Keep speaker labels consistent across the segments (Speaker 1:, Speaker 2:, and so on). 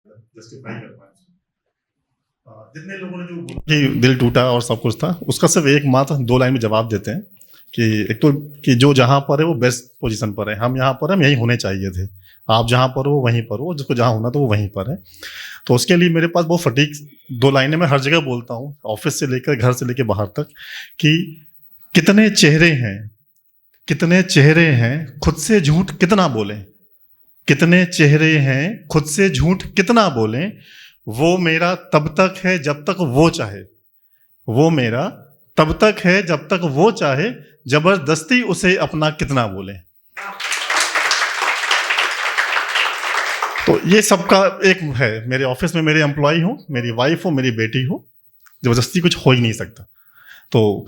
Speaker 1: Justify कर पाए। जितने लोगों ने जो बोला कि दिल टूटा और सब कुछ था, उसका सिर्फ एक मात्र 2 लाइन में जवाब देते हैं कि एक तो कि जो जहाँ पर है वो बेस्ट पोजीशन पर है, हम यहाँ पर हम यहीं होने चाहिए थे, आप जहाँ पर हो वहीं पर हो, जिसको जहाँ होना तो वो वहीं पर है। तो उसके लिए मेरे पास बहुत फटीक 2 लाइनें मैं हर जगह बोलता हूँ, ऑफिस से लेकर घर से लेकर बाहर तक, कि कितने चेहरे हैं खुद से झूठ कितना बोलें, कितने चेहरे हैं खुद से झूठ कितना बोलें, वो मेरा तब तक है जब तक वो चाहे, वो मेरा तब तक है जब तक वो चाहे, जबरदस्ती उसे अपना कितना बोले। तो ये सबका एक है, मेरे ऑफिस में मेरे एम्प्लॉय हो, मेरी वाइफ हो, मेरी बेटी हो, जबरदस्ती कुछ हो ही नहीं सकता। तो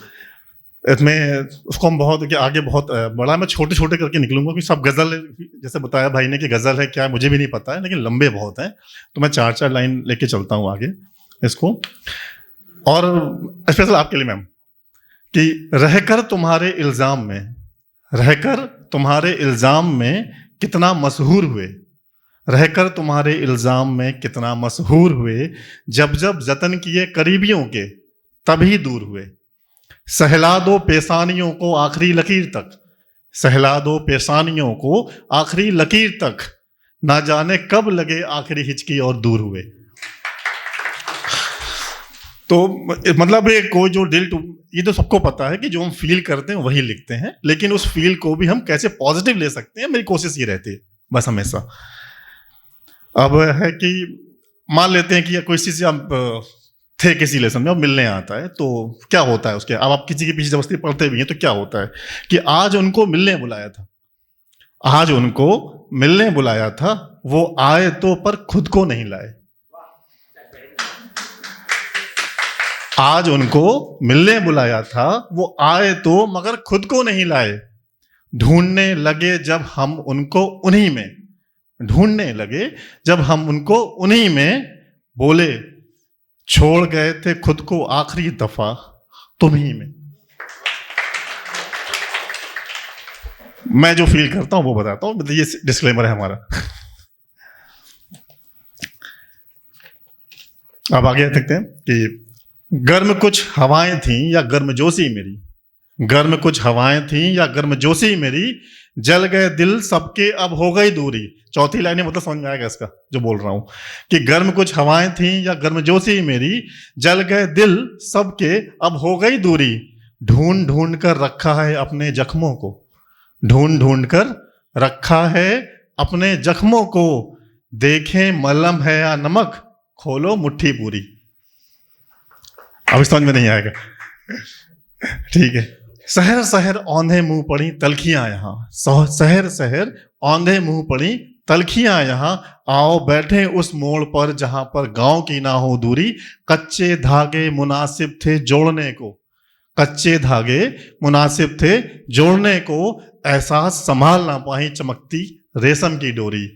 Speaker 1: इसमें उसको हम बहुत आगे बहुत बड़ा मैं छोटे छोटे करके निकलूंगा, कि सब गजल जैसे बताया भाई ने कि गजल है क्या मुझे भी नहीं पता है, लेकिन लंबे बहुत हैं, तो मैं 4-4 लाइन लेके चलता हूँ आगे इसको। और स्पेशल आपके लिए मैम, कि रहकर तुम्हारे इल्जाम में कितना मशहूर हुए, रहकर तुम्हारे इल्जाम में कितना मशहूर हुए, जब जब जतन किए करीबियों के तभी दूर हुए, सहला दो पेशानियों को आखिरी लकीर तक, सहला दो पेशानियों को आखिरी लकीर तक, ना जाने कब लगे आखिरी हिचकी और दूर हुए। तो मतलब ये कोई जो ये तो सबको पता है कि जो हम फील करते हैं वही लिखते हैं, लेकिन उस फील को भी हम कैसे पॉजिटिव ले सकते हैं, मेरी कोशिश ये रहती है बस हमेशा। अब है कि मान लेते हैं कि कोई चीज आप थे किसी लेसन में, अब मिलने आता है तो क्या होता है उसके, अब आप किसी के पीछे जबरदस्ती पढ़ते भी हैं तो क्या होता है कि आज उनको मिलने बुलाया था, आज उनको मिलने बुलाया था, वो आए तो पर खुद को नहीं लाए, आज उनको मिलने बुलाया था, वो आए तो मगर खुद को नहीं लाए, ढूंढने लगे जब हम उनको उन्हीं में, ढूंढने लगे जब हम उनको उन्हीं में, बोले छोड़ गए थे खुद को आखिरी दफा तुम्हीं में। मैं जो फील करता हूं वो बताता हूं, ये डिस्क्लेमर है हमारा। अब आगे देखते हैं कि गर्म कुछ हवाएं थीं या गर्मजोशी मेरी, गर्म कुछ हवाएं थीं या गर्मजोशी मेरी, जल गए दिल सबके अब हो गई दूरी। चौथी लाइन में मतलब समझ में आएगा इसका जो बोल रहा हूं, कि गर्म कुछ हवाएं थीं या गर्मजोशी मेरी, जल गए दिल सबके अब हो गई दूरी, ढूंढ ढूंढ कर रखा है अपने जख्मों को, ढूंढ ढूंढ कर रखा है अपने जख्मों को, देखें मलहम है या नमक, खोलो मुट्ठी पूरी। अब समझ में नहीं आएगा, ठीक है। शहर शहर औंधे मुंह पड़ी तलखियां यहाँ, शहर शहर औंधे मुंह पड़ी तलखियां यहाँ, आओ बैठे उस मोड़ पर जहां पर गांव की ना हो दूरी, कच्चे धागे मुनासिब थे जोड़ने को, कच्चे धागे मुनासिब थे जोड़ने को, एहसास संभाल ना पाई चमकती रेशम की डोरी,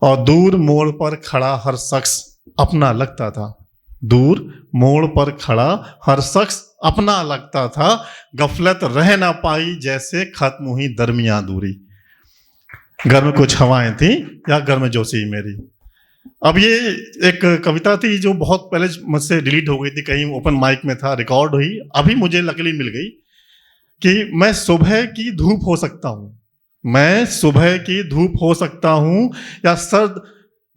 Speaker 1: और दूर मोड़ पर खड़ा हर शख्स अपना लगता था, दूर मोड़ पर खड़ा हर शख्स अपना लगता था, गफलत रह ना पाई जैसे खत्म हुई दरमियां दूरी, गर्म कुछ हवाएं थी या गर्मजोशी मेरी। अब ये एक कविता थी जो बहुत पहले मुझसे डिलीट हो गई थी, कहीं ओपन माइक में था, रिकॉर्ड हुई, अभी मुझे लकीली मिल गई, कि मैं सुबह की धूप हो सकता हूं, मैं सुबह की धूप हो सकता हूं, या सर्द,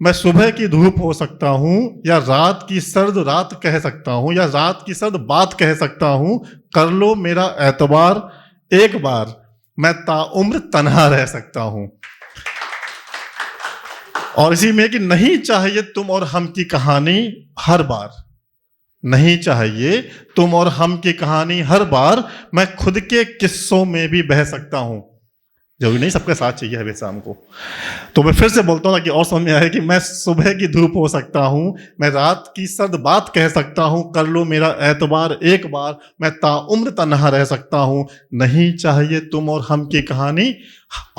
Speaker 1: मैं सुबह की धूप हो सकता हूं, या रात की सर्द रात कह सकता हूं, या रात की सर्द बात कह सकता हूं, कर लो मेरा एतबार एक बार, मैं ताउम्र तन्हा रह सकता हूं। और इसी में कि नहीं चाहिए तुम और हम की कहानी हर बार, नहीं चाहिए तुम और हम की कहानी हर बार, मैं खुद के किस्सों में भी बह सकता हूं, जरूरी नहीं सबके साथ चाहिए हर शाम को। तो मैं फिर से बोलता हूं ताकि और समझ में आए कि मैं सुबह की धूप हो सकता हूं, मैं रात की सर्द बात कह सकता हूं, कर लो मेरा एतबार एक बार, मैं ताउम्र तन्हा रह सकता हूं, नहीं चाहिए तुम और हम की कहानी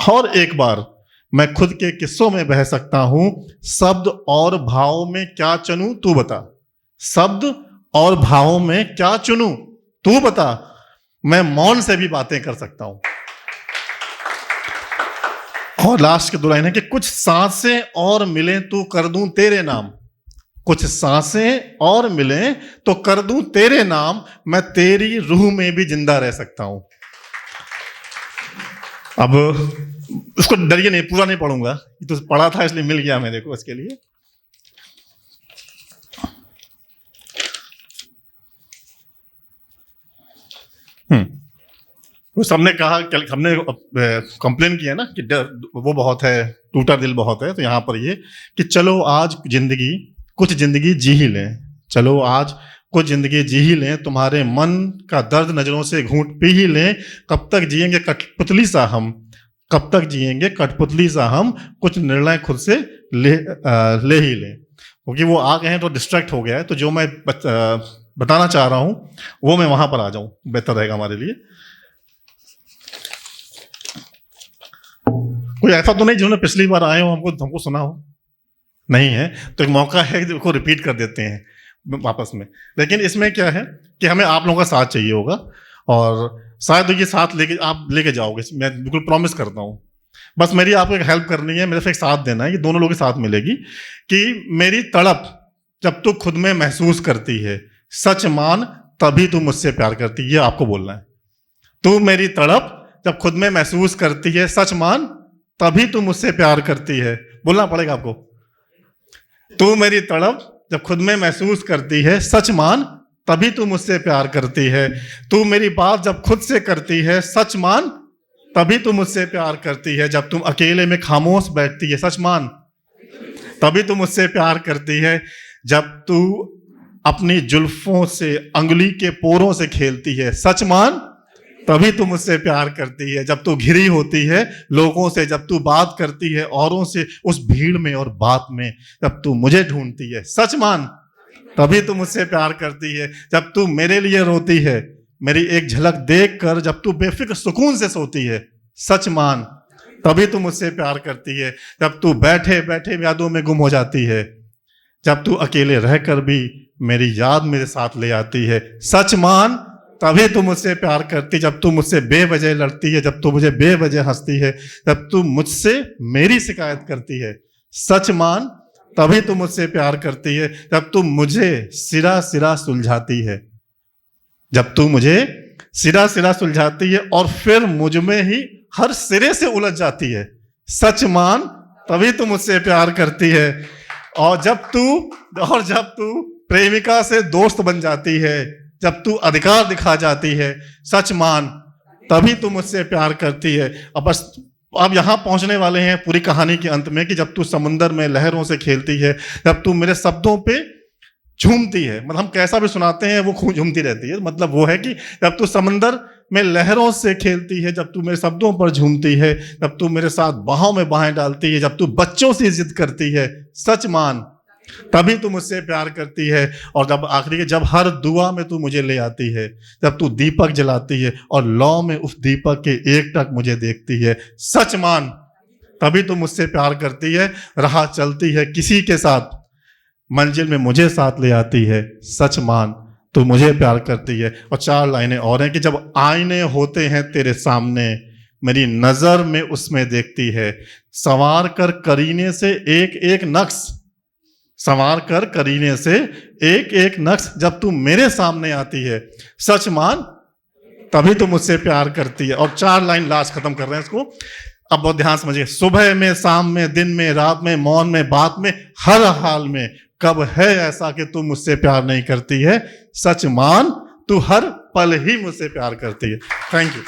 Speaker 1: और एक बार, मैं खुद के किस्सों में बह सकता हूं, शब्द और भाव में क्या चुनूं तू बता, शब्द और भाव में क्या चुनूं तू बता, मैं मौन से भी बातें कर सकता हूं। और लास्ट के 2 लाइन है कि कुछ सांसें और मिले तो कर दूं तेरे नाम, कुछ सांसें और मिले तो कर दूं तेरे नाम, मैं तेरी रूह में भी जिंदा रह सकता हूं। अब उसको डरिए नहीं, पूरा नहीं पढ़ूंगा, ये तो पढ़ा था इसलिए मिल गया मेरे को इसके लिए। वो सबने कहा, हमने कंप्लेन किया ना कि वो बहुत है, टूटा दिल बहुत है, तो यहां पर ये कि चलो आज कुछ जिंदगी जी ही लें, चलो आज कुछ जिंदगी जी ही लें, तुम्हारे मन का दर्द नजरों से घूंट पी ही लें, कब तक जिएंगे कठपुतली सा हम, कब तक जिएंगे कठपुतली सा हम, कुछ निर्णय खुद से ले ही लें। क्योंकि वो आ गए हैं तो डिस्ट्रैक्ट हो गया है, तो जो मैं बताना चाह रहा हूं वो मैं वहां पर आ जाऊं, बेहतर रहेगा हमारे लिए। कोई ऐसा तो नहीं जिन्होंने पिछली बार आए हो हमको सुना हो, नहीं है तो एक मौका है कि उसको रिपीट कर देते हैं वापस में। लेकिन इसमें क्या है कि हमें आप लोगों का साथ चाहिए होगा, और शायद ये साथ आप लेके जाओगे, मैं बिल्कुल प्रॉमिस करता हूँ। बस मेरी आपको एक हेल्प करनी है, मेरे से एक साथ देना है, ये दोनों लोगों के साथ मिलेगी कि मेरी तड़प जब तू खुद में महसूस करती है, सच मान तभी तू मुझसे प्यार करती है, ये आपको बोलना है। तू मेरी तड़प जब खुद में महसूस करती है, सच मान तभी तू मुझसे प्यार करती है, बोलना पड़ेगा आपको। तू मेरी तड़प जब खुद में महसूस करती है, सच मान तभी तू मुझसे प्यार करती है। तू मेरी बात जब खुद से करती है, सच मान तभी तू मुझसे प्यार करती है। जब तुम अकेले में खामोश बैठती है, सच मान तभी तू मुझसे प्यार करती है। जब तू अपनी जुल्फों से अंगुली के पोरों से खेलती है, सच मान तभी तू मुझसे प्यार करती है। जब तू घिरी होती है लोगों से, जब तू बात करती है औरों से, उस भीड़ में और बात में, जब तू मुझे ढूंढती है, सच मान तभी तू मुझसे प्यार करती है। जब तू मेरे लिए रोती है, मेरी एक झलक देखकर जब तू बेफिक्र सुकून से सोती है, सच मान तभी तू मुझसे प्यार करती है। जब तू बैठे बैठे यादों में गुम हो जाती है, जब तू अकेले रहकर भी मेरी याद मेरे साथ ले आती है, सच मान तभी तू मुझसे प्यार करती। जब तू मुझसे बेवजह लड़ती है, जब तू मुझे बेवजह हंसती है, जब तू मुझसे मेरी शिकायत करती है, सच मान तभी तू मुझसे प्यार करती है। जब तू मुझे सिरा सिरा सुलझाती है, जब तू मुझे सिरा सिरा सुलझाती है और फिर मुझ में ही हर सिरे से उलझ जाती है, सच मान तभी तू मुझसे प्यार करती है। और जब तू प्रेमिका से दोस्त बन जाती है, जब तू अधिकार दिखा जाती है, सच मान तभी तू मुझसे प्यार करती है। अब बस अब यहां पहुंचने वाले हैं पूरी कहानी के अंत में कि जब तू समुंदर में लहरों से खेलती है, जब तू मेरे शब्दों पे झूमती है, मतलब हम कैसा भी सुनाते हैं वो खूब झूमती रहती है, मतलब वो है कि जब तू समंदर में लहरों से खेलती है, जब तू मेरे शब्दों पर झूमती है, जब तू मेरे साथ बाहों में बाहें डालती है, जब तू बच्चों से जिद करती है, सच मान तभी तू मुझसे प्यार करती है। और जब आखिरी के जब हर दुआ में तू मुझे ले आती है, जब तू दीपक जलाती है और लौ में उस दीपक के एक टक मुझे देखती है, सच मान तभी तू मुझसे प्यार करती है। राह चलती है किसी के साथ, मंजिल में मुझे साथ ले आती है, सच मान तू मुझे प्यार करती है। और 4 लाइनें और हैं कि जब आईने होते हैं तेरे सामने, मेरी नजर में उसमें देखती है, संवार कर करीने से एक एक नक्श, संवार कर करीने से एक एक नक्श जब तू मेरे सामने आती है, सच मान तभी तू मुझसे प्यार करती है। और 4 लाइन लास्ट खत्म कर रहे हैं इसको, अब बहुत ध्यान समझिए। सुबह में, शाम में, दिन में, रात में, मौन में, बात में, हर हाल में, कब है ऐसा कि तू मुझसे प्यार नहीं करती है, सच मान तू हर पल ही मुझसे प्यार करती है। Thank you.